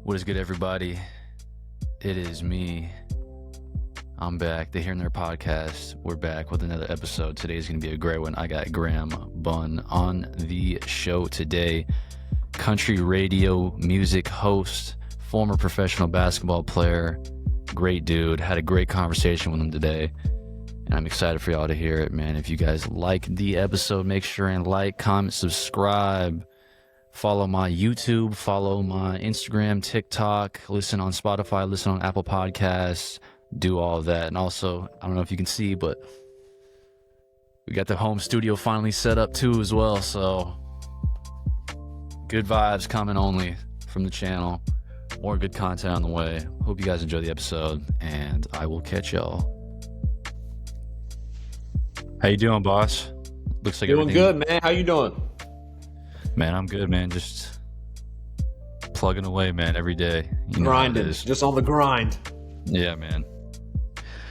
What is good, everybody? It is me. I'm back. The Here and There podcast. We're back with another episode. Today's going to be a great one. I got Graham Bunn on the show today. Country radio music host, former professional basketball player. Great dude. Had a great conversation with him today. And I'm excited for y'all to hear it, man. If you guys like the episode, make sure and like, comment, subscribe. Follow my YouTube, follow my Instagram, TikTok, listen on Spotify, listen on Apple Podcasts, do all of that. And also, I don't know if you can see, but we got the home studio finally set up too as well. So good vibes coming only from the channel. More good content on the way. Hope you guys enjoy the episode, and I will catch y'all. How you doing, boss? Looks like doing good, man. How you doing? Man, I'm good, man. Just plugging away, man, every day. You know grinding, just on the grind. Yeah, man.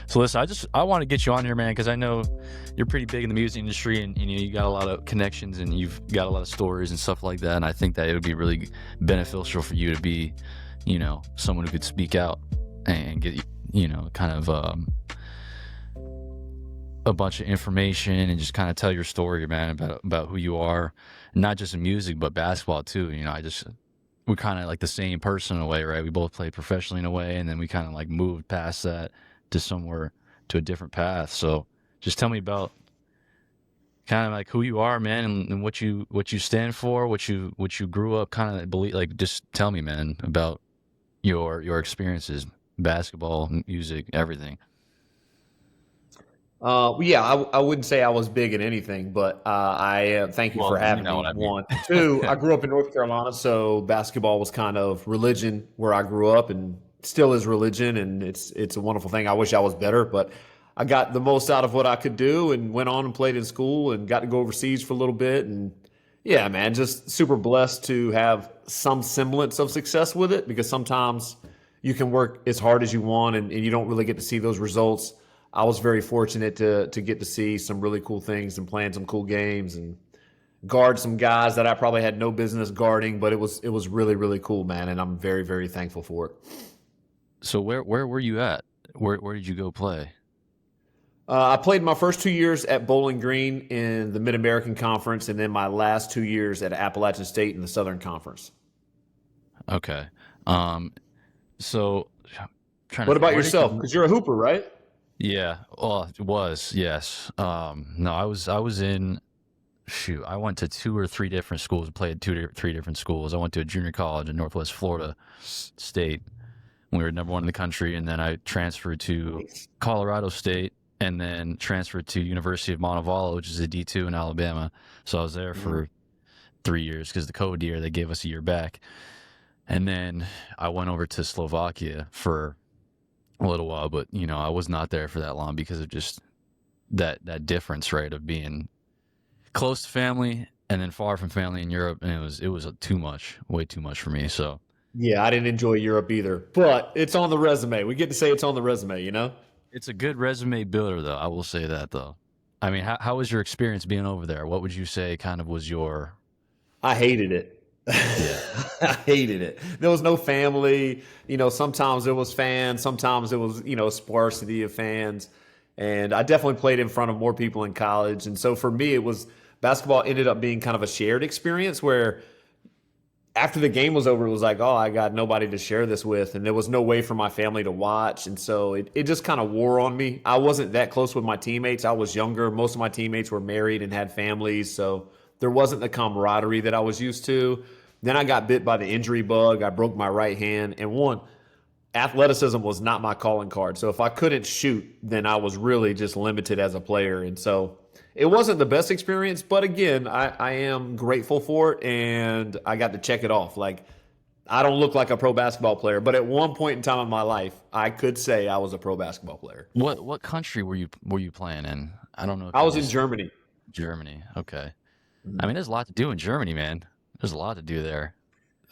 So listen, I want to get you on here, man, because I know you're pretty big in the music industry, and you got a lot of connections, and you've got a lot of stories and stuff like that. And I think that it would be really beneficial for you to be, someone who could speak out and get, kind of a bunch of information and just kind of tell your story, man, about who you are, not just in music but basketball too. We're kind of like the same person in a way, right? We both played professionally in a way, and then we kind of like moved past that to a different path. So just tell me about kind of like who you are, man, and what you stand for, what you grew up kind of believe. Like, just tell me, man, about your experiences, basketball, music, everything. I wouldn't say I was big at anything, but I thank you for having me. One, two, I grew up in North Carolina, so basketball was kind of religion where I grew up, and still is religion, and it's a wonderful thing. I wish I was better, but I got the most out of what I could do, and went on and played in school, and got to go overseas for a little bit, and yeah, man, just super blessed to have some semblance of success with it, because sometimes you can work as hard as you want, and you don't really get to see those results. I was very fortunate to get to see some really cool things and playing some cool games and guard some guys that I probably had no business guarding, but it was really, really cool, man, and I'm very, very thankful for it. So where were you at? Where did you go play? I played my first 2 years at Bowling Green in the Mid-American Conference, and then my last 2 years at Appalachian State in the Southern Conference. Okay. So what about yourself? Because you're a hooper, right? Yeah, well, it was, yes. No, I was in, I went to 2 or 3 different schools, played 3 different schools. I went to a junior college in Northwest Florida State. We were number 1 in the country, and then I transferred to Colorado State, and then transferred to University of Montevallo, which is a D2 in Alabama. So I was there for 3 years because the COVID year, they gave us a year back. And then I went over to Slovakia for a little while, but I was not there for that long because of just that difference, right, of being close to family and then far from family in Europe, and it was too much, way too much for me. So yeah, I didn't enjoy Europe either, but it's on the resume. We get to say it's on the resume, It's a good resume builder, though. I will say that, though. I mean, how was your experience being over there? What would you say kind of was your? I hated it. Yeah. I hated it. There was no family. Sometimes it was fans. Sometimes it was, sparsity of fans. And I definitely played in front of more people in college. And so for me, basketball ended up being kind of a shared experience where after the game was over, it was like, oh, I got nobody to share this with. And there was no way for my family to watch. And so it just kind of wore on me. I wasn't that close with my teammates. I was younger. Most of my teammates were married and had families. So there wasn't the camaraderie that I was used to. Then I got bit by the injury bug. I broke my right hand. And athleticism was not my calling card. So if I couldn't shoot, then I was really just limited as a player. And so it wasn't the best experience. But again, I am grateful for it. And I got to check it off. Like, I don't look like a pro basketball player. But at one point in time in my life, I could say I was a pro basketball player. What country were you playing in? I don't know. I was in Germany. Germany. Okay. I mean, there's a lot to do in Germany, man. There's a lot to do there.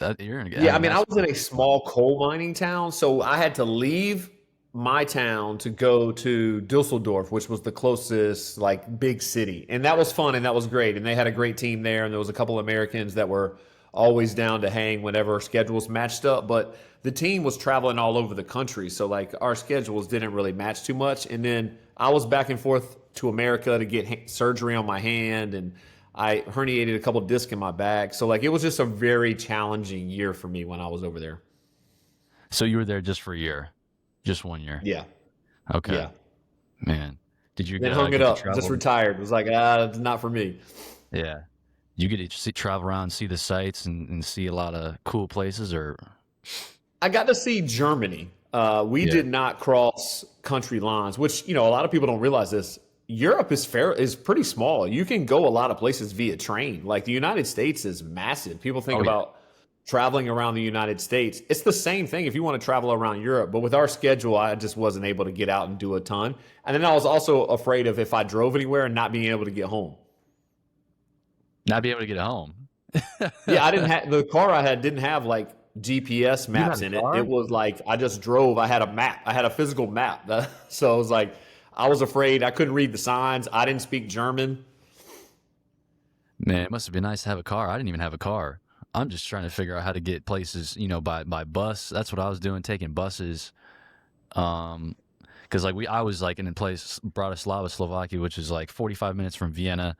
I was in a small coal mining town, so I had to leave my town to go to Dusseldorf, which was the closest big city. And that was fun and that was great. And they had a great team there. And there was a couple Americans that were always down to hang whenever schedules matched up. But the team was traveling all over the country, so like our schedules didn't really match too much. And then I was back and forth to America to get surgery on my hand, and I herniated a couple discs in my back. So like it was just a very challenging year for me when I was over there. So you were there just for a year, just 1 year. Yeah, Okay, yeah. man. Did you Then hung it get to up, just travel? retired. It was like, it's not for me. Yeah. You get to travel around, see the sights, and see a lot of cool places, or I got to see Germany. We yeah. did not cross country lines, which a lot of people don't realize this. Europe is pretty small. You can go a lot of places via train. Like the United States is massive. People think Oh yeah. about traveling around the United States. It's the same thing if you want to travel around Europe. But with our schedule, I just wasn't able to get out and do a ton. And then I was also afraid of if I drove anywhere and not being able to get home. Not be able to get home. Yeah, I didn't have the car I had didn't have like GPS You had maps a in it. It car? was like I just drove. I had a map. I had a physical map. So it was like I was afraid. I couldn't read the signs. I didn't speak German. Man, it must have been nice to have a car. I didn't even have a car. I'm just trying to figure out how to get places, by bus. That's what I was doing, taking buses. Um, because like I was like in a place Bratislava, Slovakia, which is like 45 minutes from Vienna,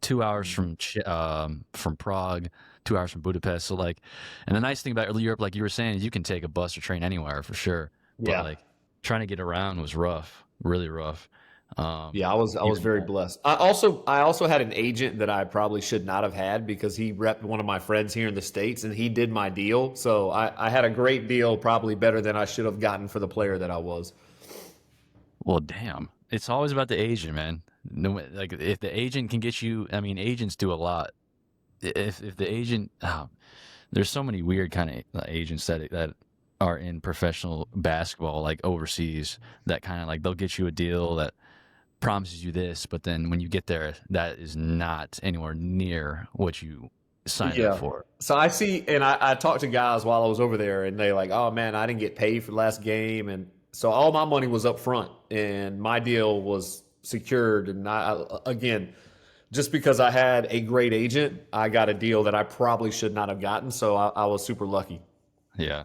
2 hours from Prague, 2 hours from Budapest. So like, and the nice thing about Europe, like you were saying, is you can take a bus or train anywhere for sure. But Yeah. like trying to get around was rough, really rough. Yeah, I was Even very blessed. I also had an agent that I probably should not have had because he repped one of my friends here in the States and he did my deal. So I had a great deal, probably better than I should have gotten for the player that I was. Well, damn. It's always about the agent, man. No, like if the agent can get you, I mean, agents do a lot. If the agent, there's so many weird kind of agents that are in professional basketball, like overseas, that kind of like they'll get you a deal that promises you this, but then when you get there, that is not anywhere near what you signed up Yeah. for. So I see, and I talked to guys while I was over there, and they like, oh man, I didn't get paid for the last game, and so all my money was up front, and my deal was secured, and again, just because I had a great agent, I got a deal that I probably should not have gotten, so I was super lucky. Yeah.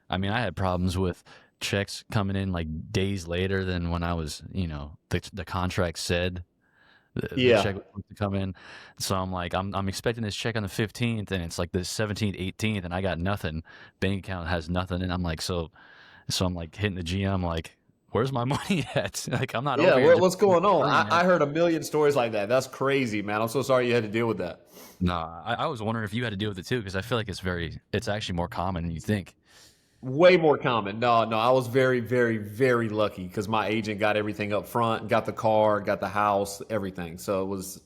I mean, I had problems with checks coming in like days later than when I was, the contract said the Yeah. check was supposed to come in. So I'm like, I'm expecting this check on the 15th, and it's like the 17th, 18th, and I got nothing. Bank account has nothing, and I'm like, so I'm like hitting the GM like, where's my money at? Like I'm not Yeah, over here just what's going on? playing, I man. heard a million stories like that. That's crazy, man. I'm so sorry you had to deal with that. No, I was wondering if you had to deal with it too, because I feel like it's actually more common than you think. Way more common. No, no, I was very, very, very lucky because my agent got everything up front, got the car, got the house, everything. So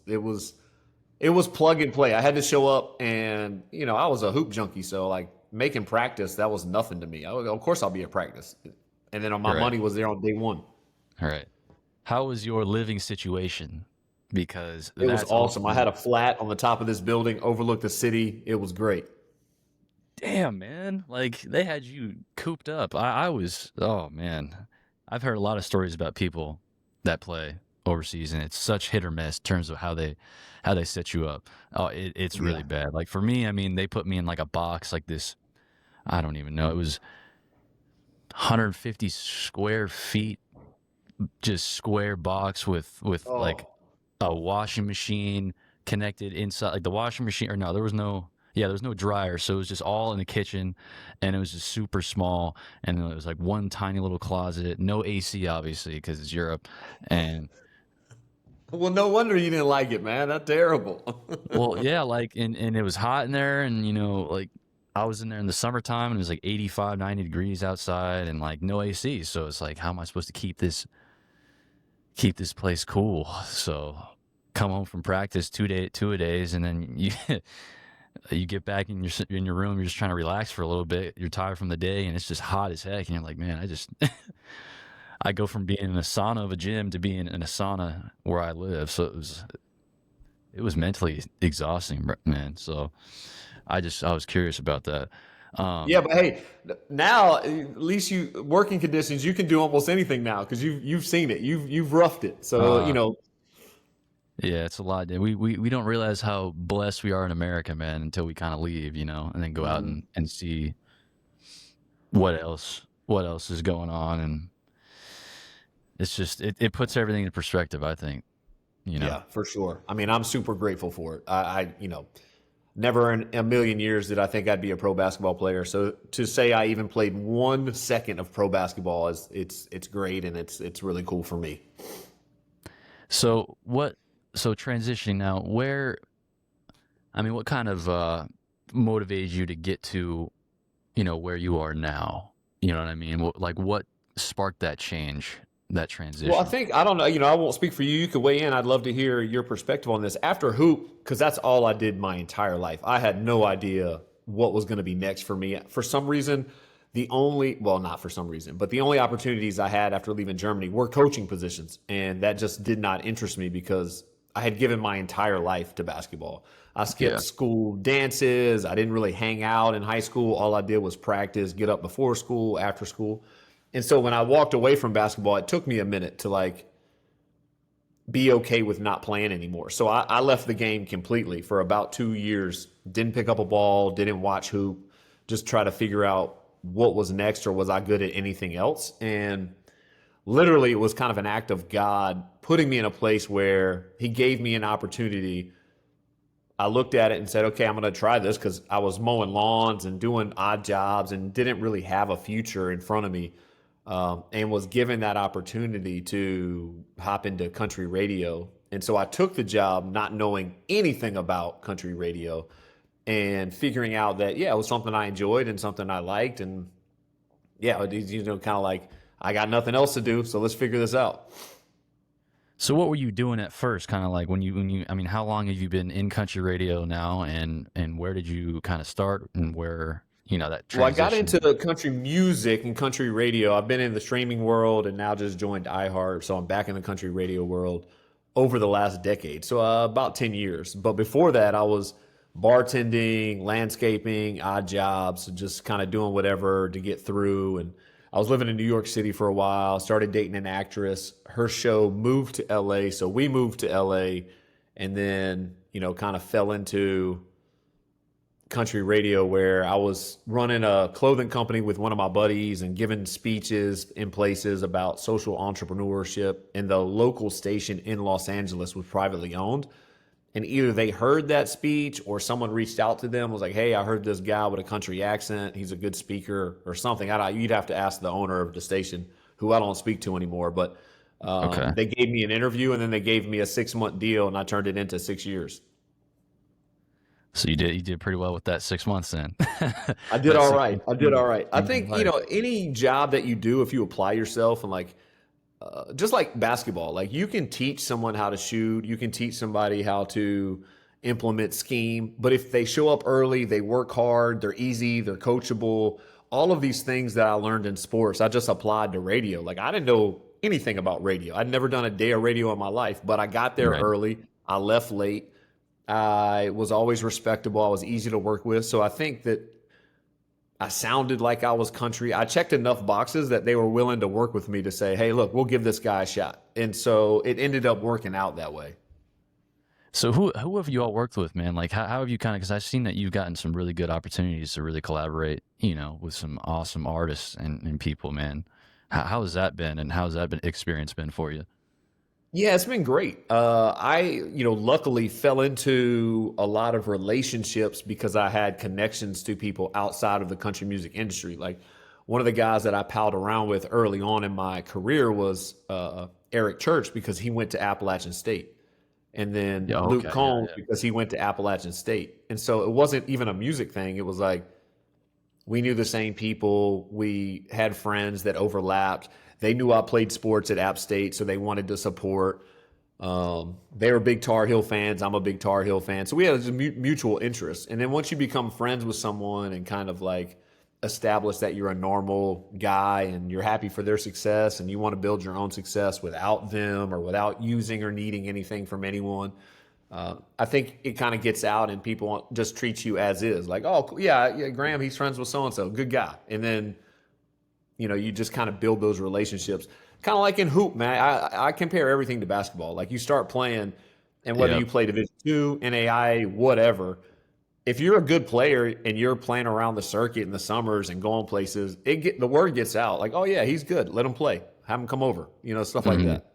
it was plug and play. I had to show up, and I was a hoop junkie, so like making practice that was nothing to me. Of course, I'll be at practice, and then my Right. money was there on day one. All right. How was your living situation? Because It was that's awesome. I ultimately, had a flat on the top of this building, overlooked the city. It was great. damn, man. Like they had you cooped up. I was, oh man. I've heard a lot of stories about people that play overseas, and it's such hit or miss in terms of how they set you up. Oh, it's really Yeah. bad. Like for me, I mean, they put me in like a box like this. I don't even know. It was 150 square feet, just square box with like Oh, a washing machine connected inside, like the washing machine, or no, there was no, yeah, there was no dryer, so it was just all in the kitchen, and it was just super small, and it was like one tiny little closet, no AC obviously because it's Europe, and well, no wonder you didn't like it, man. That's terrible. well, yeah, like and it was hot in there, and like I was in there in the summertime, and it was like 85, 90 degrees outside, and like no AC, so it's like, how am I supposed to keep this place cool? So come home from practice 2 a days, and then you get back in your room. You're just trying to relax for a little bit. You're tired from the day, and it's just hot as heck. And you're like, man, I go from being in a sauna of a gym to being in a sauna where I live. So it was mentally exhausting, man. So I was curious about that. Yeah, Um, but hey, now at least you working conditions, you can do almost anything now because you've seen it, you've roughed it. So uh, Yeah, it's a lot. We don't realize how blessed we are in America, man, until we kind of leave, and then go out Mhm. and see what else is going on, and it's just it puts everything in perspective, I think, you know. Yeah, for sure. I mean, I'm super grateful for it. Never in a million years did I think I'd be a pro basketball player. So to say I even played 1 second of pro basketball is it's great, and it's really cool for me. So what so transitioning now, what kind of motivated you to get to, where you are now? You know what I mean? What sparked that change, that Well, I transition? think I don't know. I won't speak for you. You could weigh in. I'd love to hear your perspective on this. After hoop, because that's all I did my entire life. I had no idea what was going to be next for me. For some reason, not for some reason, but the only opportunities I had after leaving Germany were coaching positions, and that just did not interest me because I had given my entire life to basketball. I skipped Yeah. school dances. I didn't really hang out in high school. All I did was practice, get up before school, after school. And so when I walked away from basketball, it took me a minute to like be okay with not playing anymore. So I left the game completely for about 2 years. Didn't pick up a ball, didn't watch hoop, just try to figure out what was next or was I good at anything else. And literally, it was kind of an act of God putting me in a place where He gave me an opportunity. I looked at it and said, okay, I'm going to try this because I was mowing lawns and doing odd jobs and didn't really have a future in front of me, and was given that opportunity to hop into country radio. And so I took the job not knowing anything about country radio and figuring out that, yeah, it was something I enjoyed and something I liked. And yeah, kind of like, I got nothing else to do, so let's figure this out. So what were you doing at first? Kind of like how long have you been in country radio now, and where did you kind of start, and where, that Well, I got into transition? country music and country radio. I've been in the streaming world and now just joined iHeart. So I'm back in the country radio world over the last decade. So about 10 years. But before that, I was bartending, landscaping, odd jobs, just kind of doing whatever to get through. And I was living in New York City for a while, started dating an actress. Her show moved to LA. So we moved to LA and then, kind of fell into country radio where I was running a clothing company with one of my buddies and giving speeches in places about social entrepreneurship. And the local station in Los Angeles was privately owned. And either they heard that speech or someone reached out to them, was like, hey, I heard this guy with a country accent. He's a good speaker or something. You'd have to ask the owner of the station, who I don't speak to anymore. But Okay. they gave me an interview and then they gave me a 6-month deal and I turned it into 6 years. So you did pretty well with that 6 months then. I did That all six right. months I did all right. I changed your think, life. any job that you do, if you apply yourself and like, just like basketball, like you can teach someone how to shoot, you can teach somebody how to implement scheme, but if they show up early, they work hard, they're easy, they're coachable, all of these things that I learned in sports, I just applied to radio. Like I didn't know anything about radio. I'd never done a day of radio in my life, but I got there Right. early. I left late. I was always respectable. I was easy to work with. So I think that I sounded like I was country. I checked enough boxes that they were willing to work with me to say, hey, look, we'll give this guy a shot. And so it ended up working out that way. So who have you all worked with, man? Like how have you kind of, because I've seen that you've gotten some really good opportunities to really collaborate, with some awesome artists and people, man. How has that been, and how's that been experience been for you? Yeah, it's been great. I, luckily fell into a lot of relationships because I had connections to people outside of the country music industry. Like one of the guys that I palled around with early on in my career was Eric Church because he went to Appalachian State, and then Yeah. Luke Okay. Yeah. Combs Yeah. because he went to Appalachian State. And so it wasn't even a music thing. It was like we knew the same people. We had friends that overlapped. They knew I played sports at App State, so they wanted to support. They were big Tar Heel fans. I'm a big Tar Heel fan. So we had a mutual interest. And then once you become friends with someone and kind of like establish that you're a normal guy and you're happy for their success and you want to build your own success without them or without using or needing anything from anyone, I think it kind of gets out and people just treat you as is. Like, oh, yeah, yeah, Graham, he's friends with so and so, good guy. And then you just kind of build those relationships. Kind of like in hoop, man. I compare everything to basketball. Like you start playing, And whether Yep. you play Division 2, NAI, whatever, if you're a good player and you're playing around the circuit in the summers and going places, the word gets out. Like, oh yeah, he's good. Let him play. Have him come over. Stuff like Hmm. that.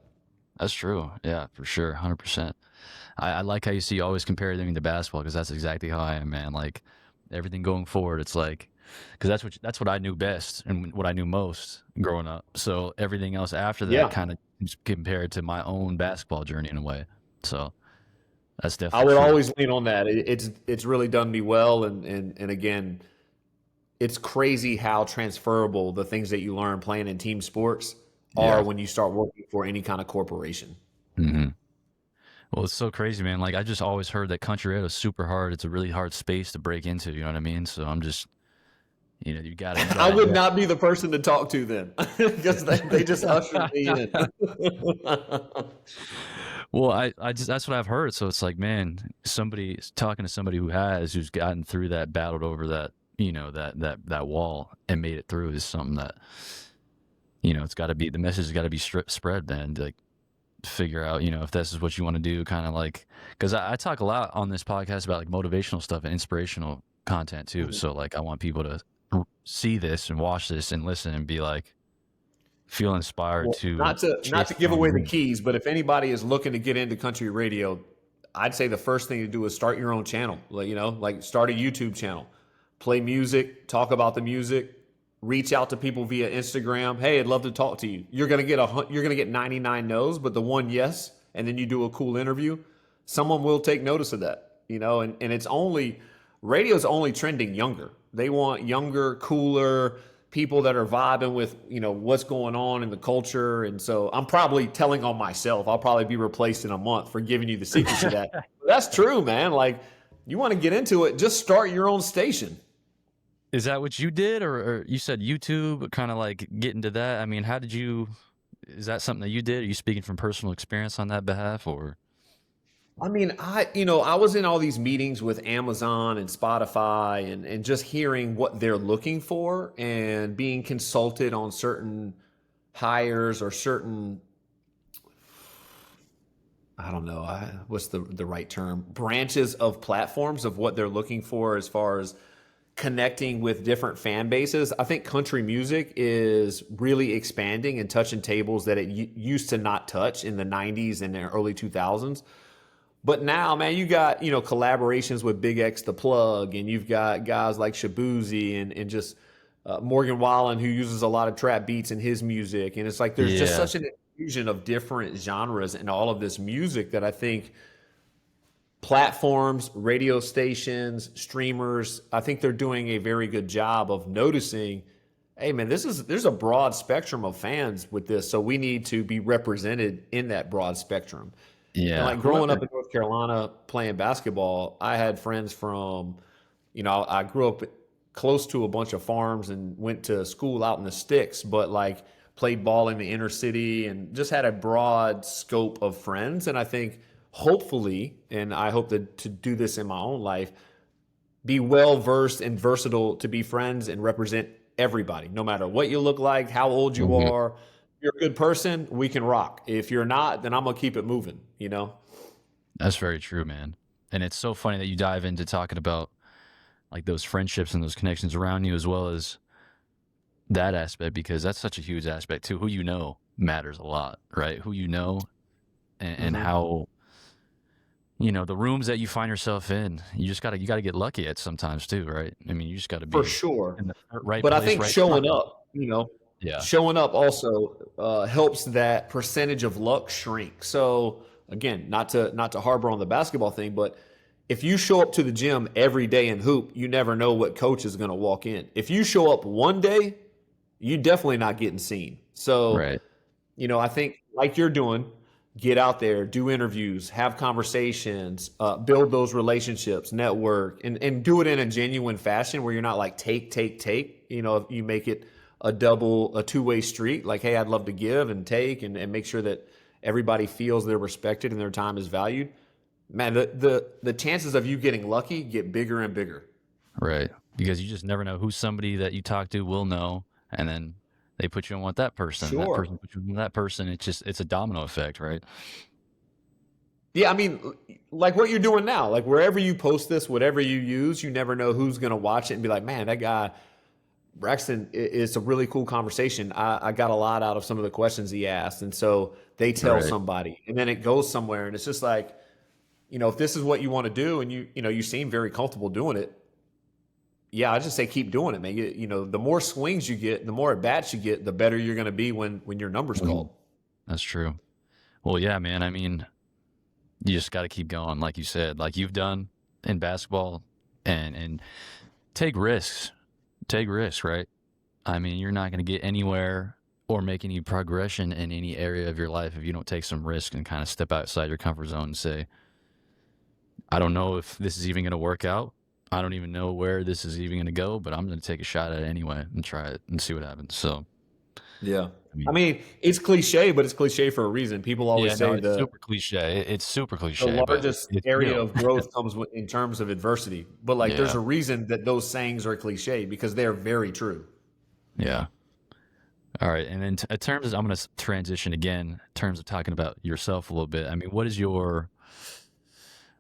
That's true. Yeah, for sure. 100%. I like how you always compare everything to basketball because that's exactly how I am, man. Like everything going forward, it's like, because that's what I knew best and what I knew most growing up. So everything else after that Yeah. kind of compared to my own basketball journey in a way. So that's I definitely would true. always lean on that. It's really done me well, and again, it's crazy how transferable the things that you learn playing in team sports are Yeah. when you start working for any kind of corporation. Hmm. Well, it's so crazy, man. Like I just always heard that country radio is super hard. It's a really hard space to break into. You know what I mean? So I'm just, you I gotta would do it. not be the person to talk to then because they just ushered me in. Well, I just that's what I've heard. So it's like, man, somebody talking to somebody who's gotten through that, battled over that, that wall and made it through is something that, it's got to be the message has got to be spread, man. To like figure out, if this is what you want to do, kind of like, because I talk a lot on this podcast about like motivational stuff and inspirational content too. Mhm. So like, I want people to see this and watch this and listen and be like, feel inspired Well, to not to chase give their own away the dream. keys, but if anybody is looking to get into country radio, I'd say the first thing to do is start your own channel. Like start a YouTube channel, play music, talk about the music, reach out to people via Instagram. Hey, I'd love to talk to you. You're gonna get 99 no's, but the one yes, and then you do a cool interview. Someone will take notice of that, and it's only radio's only trending younger. They want younger, cooler people that are vibing with what's going on in the culture. And so I'm probably telling on myself. I'll probably be replaced in a month for giving you the secret to that. But that's true, man. Like you want to get into it, just start your own station. Is that what you did, or you said YouTube? Kind of like get into that. I mean, how did you? Is that something that you did? Are you speaking from personal experience on that behalf, or? I mean, I was in all these meetings with Amazon and Spotify and just hearing what they're looking for and being consulted on certain hires or certain, I don't know, what's the right term, branches of platforms of what they're looking for as far as connecting with different fan bases. I think country music is really expanding and touching tables that it used to not touch in the 90s and the early 2000s. But now, man, you got, collaborations with Big X the Plug, and you've got guys like Shabuzi and just Morgan Wallen, who uses a lot of trap beats in his music. And it's like there's just Yeah, such an infusion of different genres in all of this music that I think platforms, radio stations, streamers, I think they're doing a very good job of noticing, hey man, there's a broad spectrum of fans with this, so we need to be represented in that broad spectrum. And yeah. like growing Whoever. up in North Carolina playing basketball, I had friends from, I grew up close to a bunch of farms and went to school out in the sticks, but like played ball in the inner city and just had a broad scope of friends. And I think hopefully, and I hope to do this in my own life, be well versed and versatile to be friends and represent everybody, no matter what you look like, how old you Mhm. are. If you're a good person, we can rock. If you're not, then I'm gonna keep it moving. That's very true, man. And it's so funny that you dive into talking about like those friendships and those connections around you, as well as that aspect, because that's such a huge aspect too. Who you know matters a lot, right? Who you know and Hmm. how the rooms that you find yourself in. You gotta get lucky at sometimes too, right? I mean, you just got to For be sure. in the right But I place, think right time. Yeah. showing up also helps that percentage of luck shrink. So again, not to harbor on the basketball thing, but if you show up to the gym every day and hoop, you never know what coach is going to walk in. If you show up one day, you definitely not getting seen. So Right. I think like you're doing, get out there, do interviews, have conversations, build those relationships, network, and do it in a genuine fashion where you're not like take, take, take. If you make it a two-way street, like, hey, I'd love to give and take and make sure that everybody feels they're respected and their time is valued. Man, the chances of you getting lucky get bigger and bigger. Right. Because you just never know who somebody that you talk to will know, and then they put you on with that person. That Sure. person puts you on with that person. It's a domino effect, right? Yeah, I mean, like what you're doing now, like wherever you post this, whatever you use, you never know who's going to watch it and be like, man, that guy, Braxton, it's a really cool conversation. I got a lot out of some of the questions he asked. And so they tell Right. somebody and then it goes somewhere. And it's just like, if this is what you want to do and you seem very comfortable doing it, yeah, I just say keep doing it, man. The more swings you get, the more at bats you get, the better you're going to be when your number's called. That's true. Well, yeah, man. I mean, you just got to keep going, like you said, like you've done in basketball, and take risks. Take risks, right? I mean, you're not going to get anywhere or make any progression in any area of your life if you don't take some risk and kind of step outside your comfort zone and say, I don't know if this is even going to work out. I don't even know where this is even going to go, but I'm going to take a shot at it anyway and try it and see what happens. So, Yeah. I mean, I mean, it's cliche, but it's cliche for a reason. People always yeah, no, say it's super cliche. It's super the cliche, but largest it's area real. of growth comes in terms of adversity. But like, there's Yeah, a reason that those sayings are cliche because they're very true. yeah. All right, and then in terms of, I'm going to transition again. In terms of talking about yourself a little bit. I mean, what is your,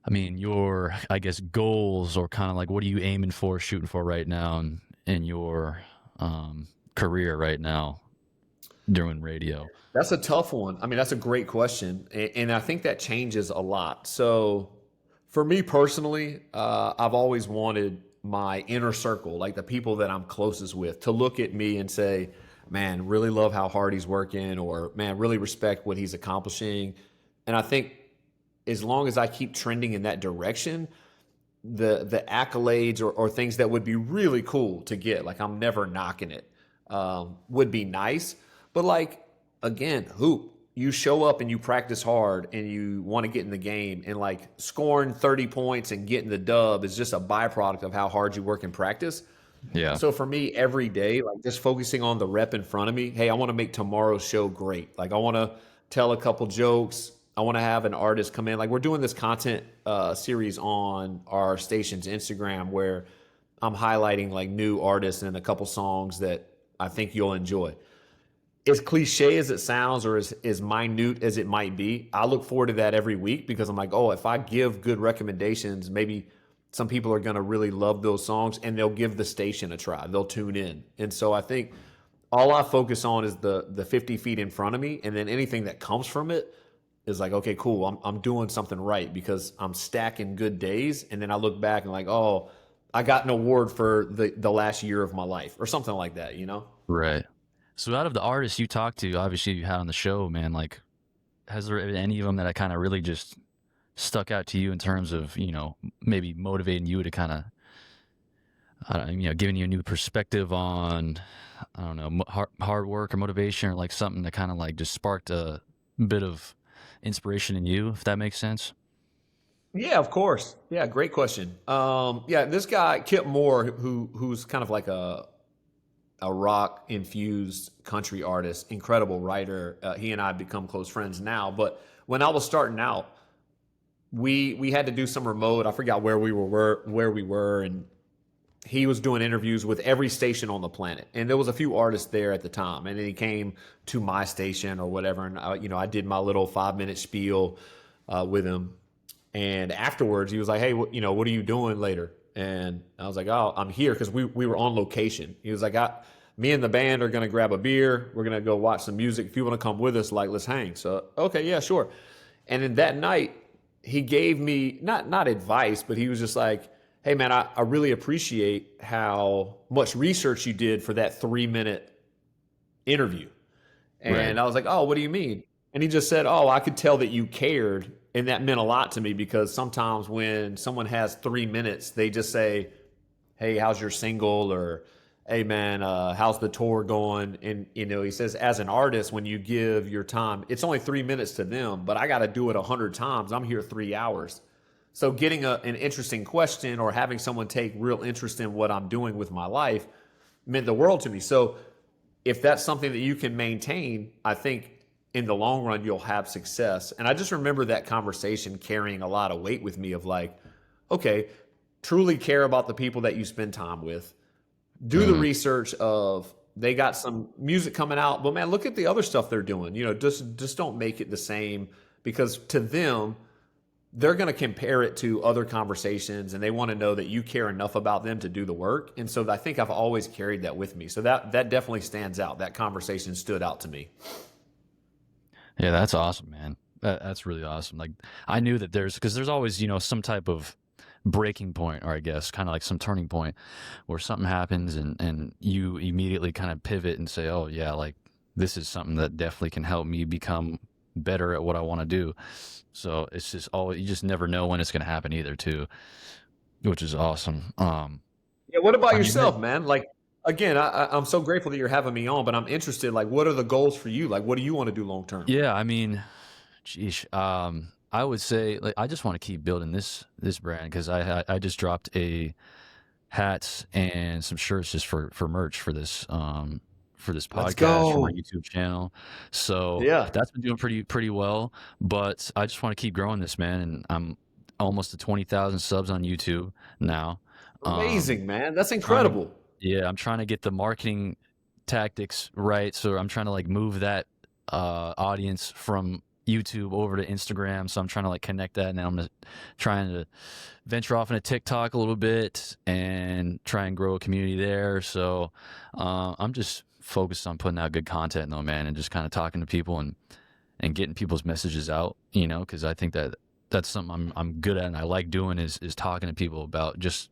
I guess, goals, or kind of like what are you aiming for, shooting for right now in your career right now doing radio? That's a tough one. I mean, that's a great question, and I think that changes a lot. So, for me personally, I've always wanted my inner circle, like the people that I'm closest with, to look at me and say, "Man, really love how hard he's working," or "Man, really respect what he's accomplishing." And I think as long as I keep trending in that direction, the accolades or things that would be really cool to get, like I'm never knocking it, would be nice. But like again, hoop. You show up and you practice hard and you want to get in the game, and like scoring 30 points and getting the dub is just a byproduct of how hard you work in practice. Yeah, So for me, every day, like just focusing on the rep in front of me. Hey, I want to make tomorrow's show great. Like I want to tell a couple jokes. I want to have an artist come in. Like we're doing this content series on our station's Instagram where I'm highlighting like new artists and a couple songs that I think you'll enjoy. As cliche as it sounds, or as minute as it might be, I look forward to that every week because I'm like, oh, if I give good recommendations, maybe some people are going to really love those songs and they'll give the station a try. They'll tune in. And so I think all I focus on is the 50 feet in front of me. And then anything that comes from it is like, okay, cool. I'm doing something right because I'm stacking good days. And then I look back and like, oh, I got an award for the last year of my life or something like that, you know? right. So out of the artists you talked to, obviously you had on the show, man, like has there been any of them that kind of really just stuck out to you in terms of, maybe motivating you to kind of, giving you a new perspective on, I don't know, hard work or motivation, or like something that kind of like just sparked a bit of inspiration in you, if that makes sense? Yeah, of course. Yeah, great question. Yeah, this guy Kip Moore, who's kind of like a rock infused country artist, incredible writer. He and I have become close friends now. But when I was starting out, we had to do some remote. I forgot where we were, and he was doing interviews with every station on the planet. And there was a few artists there at the time. And then he came to my station or whatever, and I did my little 5 minute spiel with him. And afterwards, he was like, "Hey, what are you doing later?" And I was like, "Oh, I'm here because we were on location." He was like, "Me and the band are gonna grab a beer. We're gonna go watch some music. If you want to come with us, like let's hang." So okay, yeah, sure. And then that night, he gave me not advice, but he was just like, "Hey, man, I really appreciate how much research you did for that 3 minute interview." Right. And I was like, "Oh, what do you mean?" And he just said, "Oh, I could tell that you cared." And that meant a lot to me because sometimes when someone has 3 minutes, they just say, "Hey, how's your single?" Or, "Hey, man, how's the tour going?" And, he says, as an artist, when you give your time, it's only 3 minutes to them, but I got to do it 100 times. I'm here 3 hours. So getting an interesting question or having someone take real interest in what I'm doing with my life meant the world to me. So if that's something that you can maintain, I think in the long run you'll have success. And I just remember that conversation carrying a lot of weight with me of like, okay, truly care about the people that you spend time with. Do the Hmm. research of they got some music coming out, but man, look at the other stuff they're doing. Just don't make it the same because to them they're going to compare it to other conversations, and they want to know that you care enough about them to do the work. And so I think I've always carried that with me. So that definitely stands out. That conversation stood out to me. Yeah, that's awesome, man. That's really awesome. Like I knew that because there's always, some type of breaking point, or I guess kind of like some turning point where something happens and you immediately kind of pivot and say, oh yeah, like this is something that definitely can help me become better at what I want to do. So it's just always, you just never know when it's going to happen either too, which is awesome. Yeah. What about I mean, yourself, man? Like, again, I'm so grateful that you're having me on, but I'm interested. Like, what are the goals for you? Like, what do you want to do long term? yeah, I mean, geez, I would say like I just want to keep building this brand because I just dropped a hats and some shirts just for merch for this Let's podcast for my go. YouTube channel. So Yeah. that's been doing pretty well. But I just want to keep growing this, man. And I'm almost to 20,000 subs on YouTube now. Um, Amazing, man. That's trying to incredible. yeah, I'm trying to get the marketing tactics right. So I'm trying to like move that audience from YouTube over to Instagram. So I'm trying to like connect that, and then trying to venture off into TikTok a little bit and try and grow a community there. So I'm just focused on putting out good content though, man, and just kind of talking to people and getting people's messages out, because I think that that's something I'm good at and I like doing is talking to people about just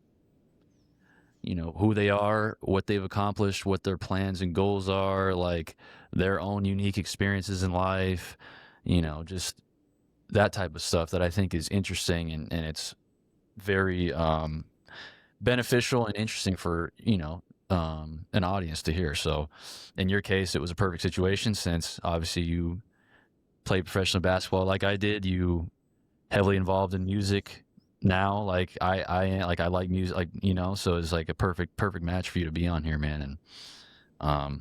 who they are, what they've accomplished, what their plans and goals are, like their own unique experiences in life, just that type of stuff that I think is interesting and it's very beneficial and interesting for, an audience to hear. So in your case, it was a perfect situation since obviously you played professional basketball like I did. You heavily involved in music now, like I like music, like so it's like a perfect match for you to be on here, man. And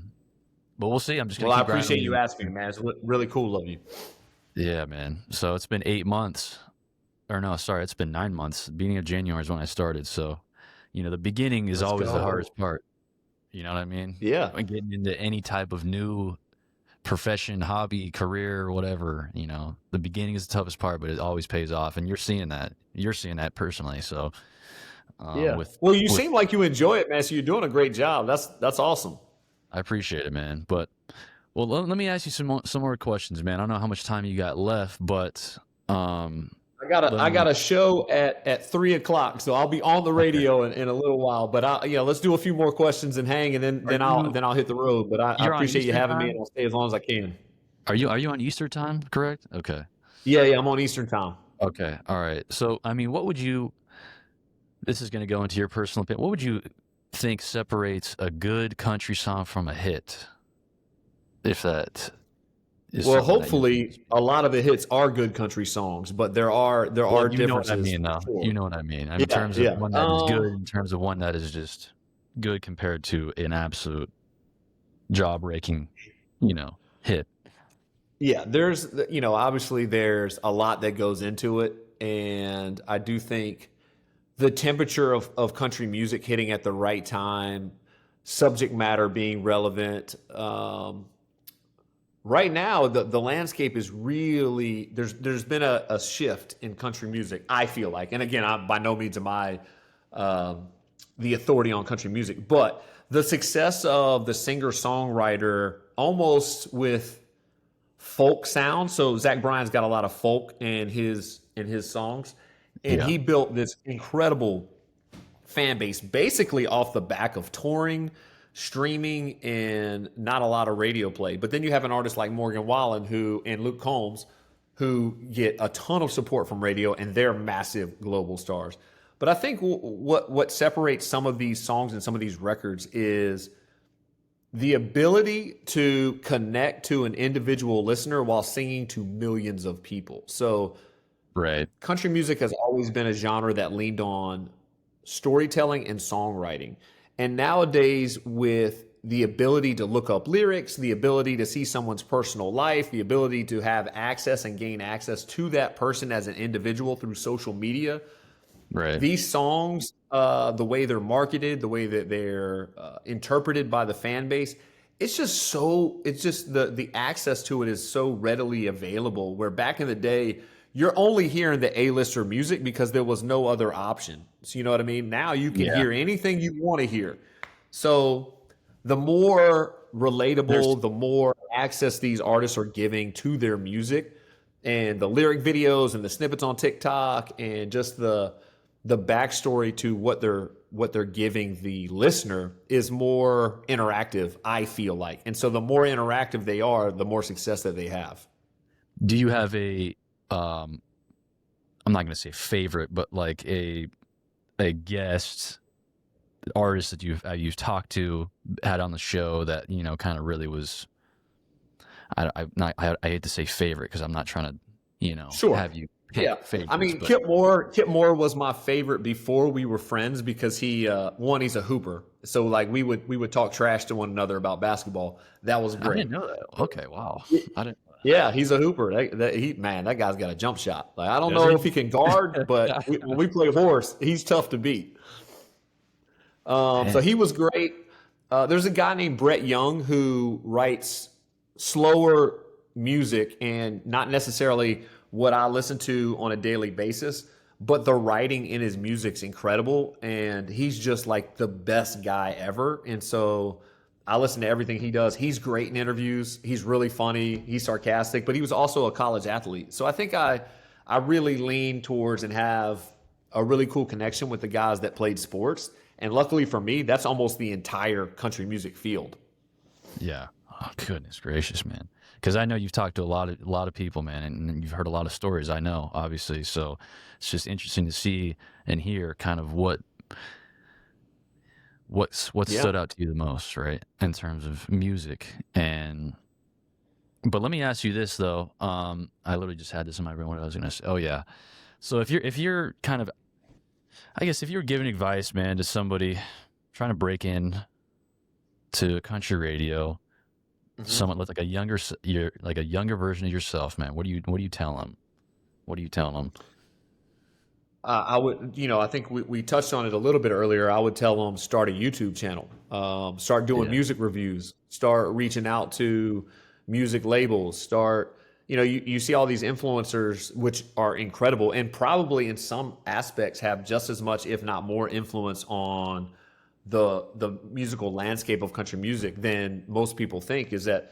but we'll see. I'm just gonna Well, I keep grinding appreciate you away. asking, man. It's really cool of you. Yeah, man. So it's been 8 months, or no, sorry, it's been 9 months. Beginning of January is when I started. So the beginning is Let's always the go. hardest part. You know what I mean? Yeah. When getting into any type of new profession, hobby, career, whatever, the beginning is the toughest part, but it always pays off. And you're seeing that. You're seeing that personally. So Yeah. with Well, you with seem like you enjoy it, man. So you're doing a great job. That's awesome. I appreciate it, man. But well, let me ask you some more questions, man. I don't know how much time you got left, but um, let I got me. a show at 3 o'clock, so I'll be on the Okay. radio in a little while. But let's do a few more questions and hang, and then Are you I'll hit the road. But I you're on appreciate you Eastern having me, and time? I'll stay as long as I can. Are you on Eastern time? Correct. Okay. Yeah, I'm on Eastern time. Okay. All right. So I mean, what would you? This is going to go into your personal opinion. What would you think separates a good country song from a hit? If that is Well, something that you think is. hopefully, a lot of the hits are good country songs, but there Well, are you know what I differences mean, for though. sure. You know what I mean. In Yeah, terms of yeah. one that is good, in terms of one that is just good compared to an absolute jaw-breaking, hit. Yeah, obviously there's a lot that goes into it, and I do think the temperature of country music hitting at the right time, subject matter being relevant. Right now, the landscape is really there's been a shift in country music. I feel like, and again, by no means am I um, the authority on country music, but the success of the singer songwriter almost with folk sound. So Zach Bryan's got a lot of folk in his songs, and Yeah. he built this incredible fan base basically off the back of touring, streaming, and not a lot of radio play. But then you have an artist like Morgan Wallen and Luke Combs who get a ton of support from radio, and they're massive global stars. But I think what separates some of these songs and some of these records is the ability to connect to an individual listener while singing to millions of people. So Right. country music has always been a genre that leaned on storytelling and songwriting. And nowadays, with the ability to look up lyrics, the ability to see someone's personal life, the ability to have access and gain access to that person as an individual through social media, Right. these songs, the way they're marketed, the way that they're interpreted by the fan base, it's just the access to it is so readily available. Where back in the day, you're only hearing the A-lister music because there was no other option. So you know what I mean? Now you can Yeah. hear anything you want to hear. So the more There's relatable, the more access these artists are giving to their music and the lyric videos and the snippets on TikTok and just the backstory to what they're giving the listener is more interactive, I feel like. And so the more interactive they are, the more success that they have. Do you have a I'm not going to say favorite, but like a guest artist that you've talked to, had on the show that, you know, kind of really was, I hate to say favorite because I'm not trying to, you know, Sure. have you Yeah. pick I favorites, mean, but Kip Moore was my favorite before we were friends because he one, he's a hooper. So like we would talk trash to one another about basketball. That was I great. didn't know that. Okay, wow. I didn't. Yeah, he's a hooper. That guy's got a jump shot. Like I don't Does know he? if he can guard, but when we play horse, he's tough to beat. So Man, he was great. There's a guy named Brett Young who writes slower music and not necessarily what I listen to on a daily basis, but the writing in his music's incredible. And he's just like the best guy ever. And so I listen to everything he does. He's great in interviews. He's really funny. He's sarcastic, but he was also a college athlete. So I think I really lean towards and have a really cool connection with the guys that played sports. And luckily for me, that's almost the entire country music field. yeah. Oh, goodness gracious, man. Because I know you've talked to a lot of people, man, and you've heard a lot of stories. I know, obviously. So it's just interesting to see and hear kind of what Yeah. stood out to you the most, right, in terms of music. And but let me ask you this though. I literally just had this in my brain. What I was gonna say. Oh yeah. So if you're kind of, I guess if you're giving advice, man, to somebody trying to break in to country radio, Mhm. someone with like you're like a younger version of yourself, man, what do you tell them? What are you telling them? I would, I think we touched on it a little bit earlier. I would tell them start a YouTube channel, start doing Yeah. music reviews, start reaching out to music labels, you see all these influencers, which are incredible and probably in some aspects have just as much, if not more influence on the musical landscape of country music than most people think is that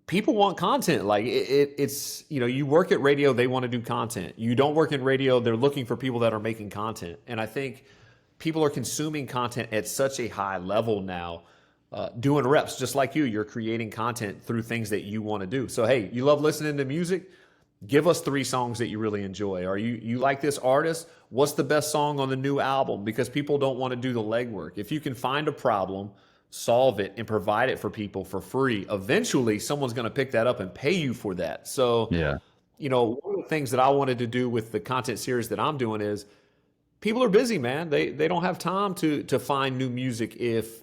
people want content. Like it's you work at radio, they want to do content. You don't work in radio, they're looking for people that are making content. And I think people are consuming content at such a high level now, doing reps just like you're creating content through things that you want to do. So hey, you love listening to music, give us 3 songs that you really enjoy. Or you like this artist, what's the best song on the new album? Because people don't want to do the legwork. If you can find a problem, solve it, and provide it for people for free, eventually someone's going to pick that up and pay you for that. So, Yeah. one of the things that I wanted to do with the content series that I'm doing is people are busy, man. They don't have time to find new music if,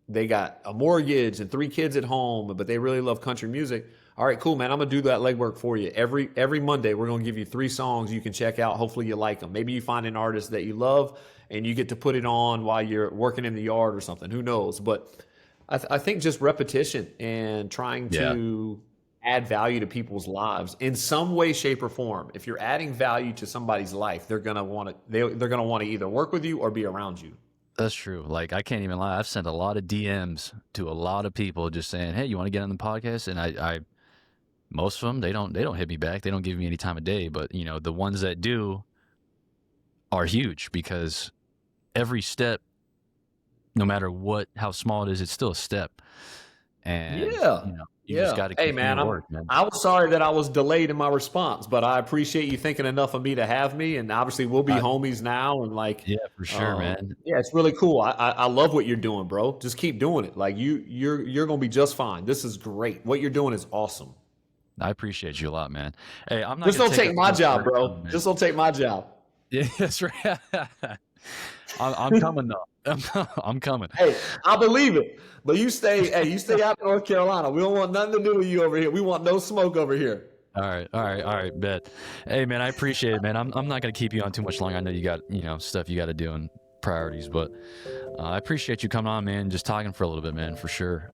they got a mortgage and 3 kids at home, but they really love country music. All right, cool, man. I'm gonna do that legwork for you. Every Monday, we're gonna give you 3 songs you can check out. Hopefully, you like them. Maybe you find an artist that you love, and you get to put it on while you're working in the yard or something. Who knows? But I think just repetition and trying Yeah. to add value to people's lives in some way, shape, or form. If you're adding value to somebody's life, they're gonna want to. They're gonna want to either work with you or be around you. That's true. Like I can't even lie. I've sent a lot of DMs to a lot of people just saying, "Hey, you want to get on the podcast?" And I most of them they don't hit me back. They don't give me any time of day, but you know, the ones that do are huge because every step, no matter how small it is, it's still a step. And Yeah. you know, you just Yeah. got to Hey, continue man, to work, man. I was sorry that I was delayed in my response, but I appreciate you thinking enough of me to have me. And obviously, we'll be I, homies now. And like, yeah, for sure, man. yeah, it's really cool. I love what you're doing, bro. Just keep doing it. Like you're gonna be just fine. This is great. What you're doing is awesome. I appreciate you a lot, man. Hey, I'm not Just gonna don't take take up too my much more job, bro. time, man. Just don't take my job. Yeah, that's right. I'm coming though. I'm coming. Hey, I believe it. But you stay out in North Carolina. We don't want nothing to do with you over here. We want no smoke over here. All right, bet. Hey, man, I appreciate it, man. I'm not gonna keep you on too much longer. I know you got stuff you got to do and priorities, but I appreciate you coming on, man. Just talking for a little bit, man, for sure.